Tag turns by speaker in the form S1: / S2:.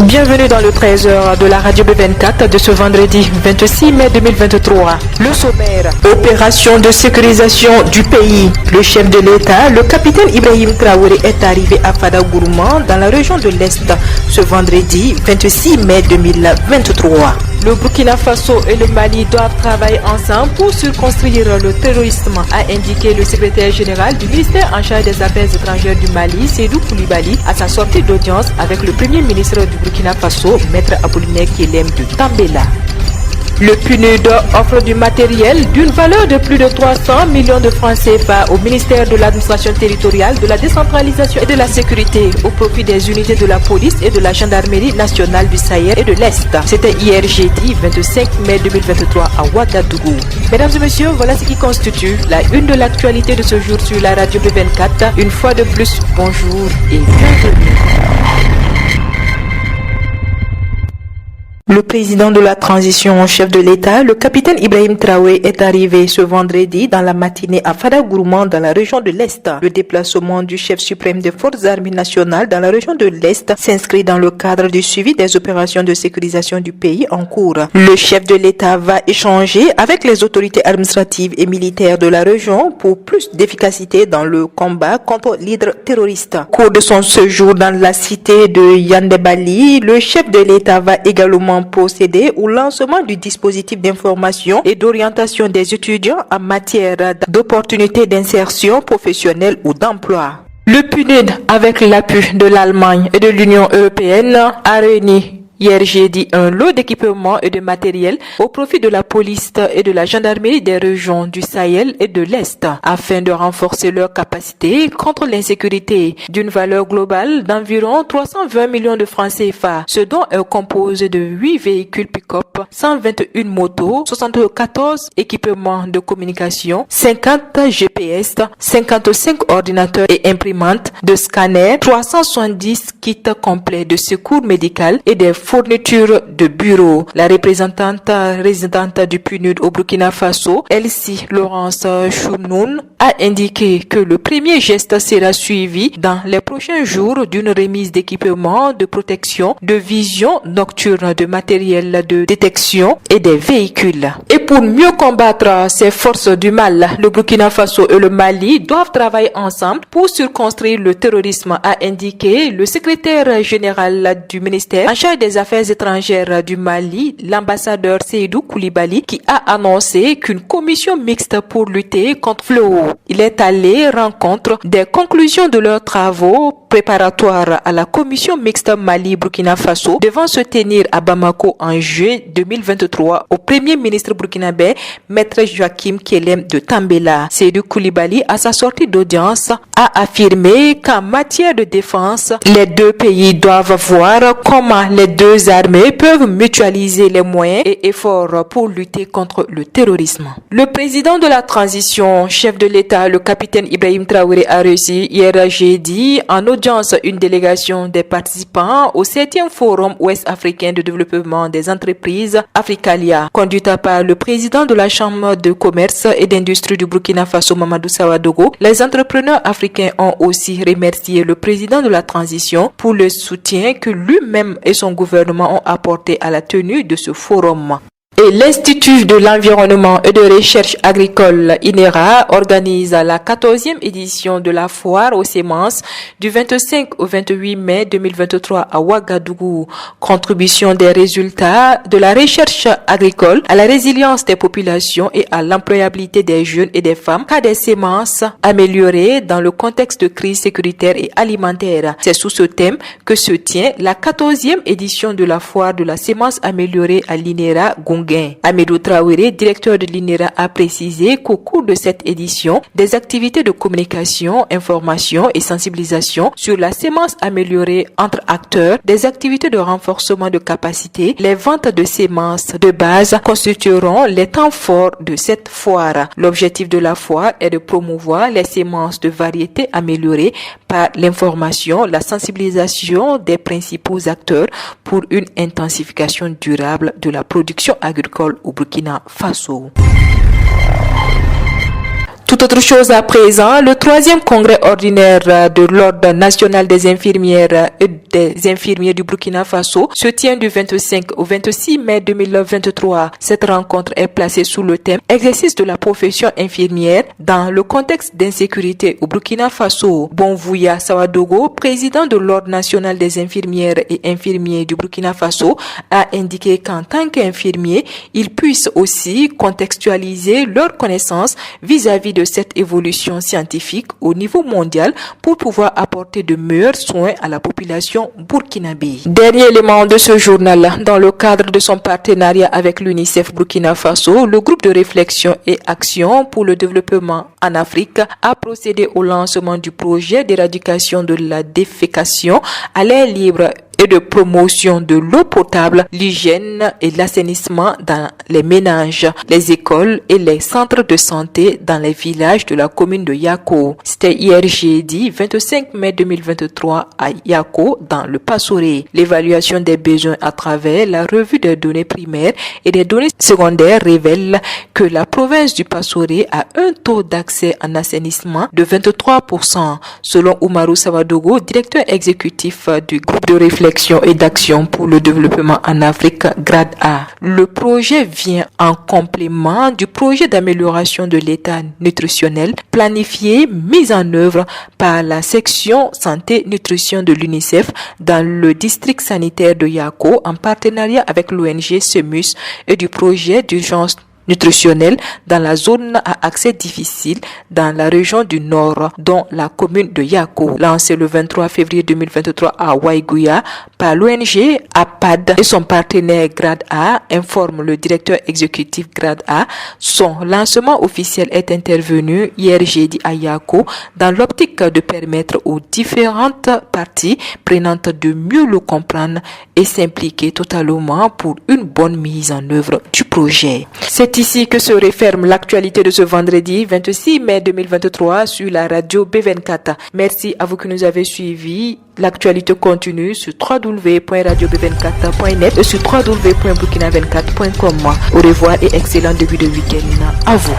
S1: Bienvenue dans le 13h de la radio B24 de ce vendredi 26 mai 2023. Le sommaire, opération de sécurisation du pays. Le chef de l'État, le capitaine Ibrahim Traoré, est arrivé à Fadagourman dans la région de l'Est ce vendredi 26 mai 2023. Le Burkina Faso et le Mali doivent travailler ensemble pour circonscrire le terrorisme, a indiqué le secrétaire général du ministère en charge des Affaires étrangères du Mali, Seydou Koulibaly, à sa sortie d'audience avec le premier ministre du Burkina Faso, Maître Apollinaire Kelem de Tambela. Le PNUD offre du matériel d'une valeur de plus de 300 millions de francs CFA au ministère de l'administration territoriale, de la décentralisation et de la sécurité au profit des unités de la police et de la gendarmerie nationale du Sahel et de l'Est. C'était hier jeudi 25 mai 2023 à Ouagadougou. Mesdames et messieurs, voilà ce qui constitue la une de l'actualité de ce jour sur la radio B24. Une fois de plus, bonjour et bienvenue. Le président de la transition, chef de l'État, le capitaine Ibrahim Traoré, est arrivé ce vendredi dans la matinée à Fadagourman dans la région de l'Est. Le déplacement du chef suprême des forces armées nationales dans la région de l'Est s'inscrit dans le cadre du suivi des opérations de sécurisation du pays en cours. Le chef de l'État va échanger avec les autorités administratives et militaires de la région pour plus d'efficacité dans le combat contre l'hydre terroriste. Au cours de son séjour dans la cité de Yandebali, le chef de l'État va également procéder au lancement du dispositif d'information et d'orientation des étudiants en matière d'opportunités d'insertion professionnelle ou d'emploi. Le PNUD, avec l'appui de l'Allemagne et de l'Union européenne, a réuni hier jeudi un lot d'équipements et de matériel au profit de la police et de la gendarmerie des régions du Sahel et de l'Est afin de renforcer leur capacité contre l'insécurité d'une valeur globale d'environ 320 millions de francs CFA, ce dont est composé de 8 véhicules pick-up, 121 motos, 74 équipements de communication, 50 GPS, 55 ordinateurs et imprimantes, de scanners, 370 kits complets de secours médical et des fournitures de bureaux. La représentante résidente du PNUD au Burkina Faso, Elsie Laurence Chounoun, a indiqué que le premier geste sera suivi dans les prochains jours d'une remise d'équipements de protection, de vision nocturne, de matériel de détection et des véhicules. Et pour mieux combattre ces forces du mal, le Burkina Faso et le Mali doivent travailler ensemble pour circonscrire le terrorisme, a indiqué le secrétaire général du ministère en charge des Affaires étrangères du Mali, l'ambassadeur Seydou Koulibaly, qui a annoncé qu'une commission mixte pour lutter contre le fléau. Il est allé rencontre des conclusions de leurs travaux préparatoires à la commission mixte Mali-Burkina Faso devant se tenir à Bamako en juillet 2023 au premier ministre burkinabé, Maître Joachim Kelem de Tambela. Seydou Koulibaly, à sa sortie d'audience, a affirmé qu'en matière de défense, les deux pays doivent voir comment les deux armées peuvent mutualiser les moyens et efforts pour lutter contre le terrorisme. Le président de la transition, chef de l'État, le capitaine Ibrahim Traoré, a reçu hier jeudi en audience une délégation des participants au 7e forum ouest-africain de développement des entreprises Africalia, conduite par le président de la Chambre de commerce et d'industrie du Burkina Faso, Mamadou Sawadogo. Les entrepreneurs africains ont aussi remercié le président de la transition pour le soutien que lui-même et son gouvernement ont apporté à la tenue de ce forum. Et l'Institut de l'environnement et de recherche agricole INERA organise la 14e édition de la foire aux semences du 25 au 28 mai 2023 à Ouagadougou. Contribution des résultats de la recherche agricole à la résilience des populations et à l'employabilité des jeunes et des femmes car des semences améliorées dans le contexte de crise sécuritaire et alimentaire. C'est sous ce thème que se tient la 14e édition de la foire de la semence améliorée à l'INERA Gonga. Amédou Traoré, directeur de l'INERA, a précisé qu'au cours de cette édition, des activités de communication, information et sensibilisation sur la sémence améliorée entre acteurs, des activités de renforcement de capacité, les ventes de sémences de base constitueront les temps forts de cette foire. L'objectif de la foire est de promouvoir les sémences de variétés améliorées par l'information, la sensibilisation des principaux acteurs pour une intensification durable de la production agricole au Burkina Faso. Tout autre chose à présent, le 3e congrès ordinaire de l'Ordre national des infirmières et des infirmiers du Burkina Faso se tient du 25 au 26 mai 2023. Cette rencontre est placée sous le thème « Exercice de la profession infirmière dans le contexte d'insécurité au Burkina Faso ». Bonvouya Sawadogo, président de l'Ordre national des infirmières et infirmiers du Burkina Faso, a indiqué qu'en tant qu'infirmiers, ils puissent aussi contextualiser leurs connaissances vis-à-vis de cette évolution scientifique au niveau mondial pour pouvoir apporter de meilleurs soins à la population burkinabé. Dernier élément de ce journal, dans le cadre de son partenariat avec l'UNICEF Burkina Faso, le groupe de réflexion et action pour le développement en Afrique a procédé au lancement du projet d'éradication de la défécation à l'air libre et de promotion de l'eau potable, l'hygiène et l'assainissement dans les ménages, les écoles et les centres de santé dans les villages de la commune de Yako. C'était hier jeudi 25 mai 2023 à Yako dans le Passoré. L'évaluation des besoins à travers la revue des données primaires et des données secondaires révèle que la province du Passoré a un taux d'accès en assainissement de 23%, selon Oumarou Sawadogo, directeur exécutif du groupe de réflexion et d'action pour le développement en Afrique, grade A. Le projet vient en complément du projet d'amélioration de l'état nutritionnel planifié, mis en œuvre par la section santé-nutrition de l'UNICEF dans le district sanitaire de Yako en partenariat avec l'ONG SEMUS et du projet d'urgence nutritionnelle dans la zone à accès difficile dans la région du Nord, dont la commune de Yako. Lancé le 23 février 2023 à Waiguya par l'ONG APAD et son partenaire Grade A, informe le directeur exécutif Grade A. Son lancement officiel est intervenu hier jeudi à Yako dans l'optique de permettre aux différentes parties prenantes de mieux le comprendre et s'impliquer totalement pour une bonne mise en œuvre du projet. C'est ici que se referme l'actualité de ce vendredi 26 mai 2023 sur la radio B24. Merci à vous qui nous avez suivis. L'actualité continue sur www.radiob24.net et sur www.burkina24.com. Au revoir et excellent début de week-end à vous.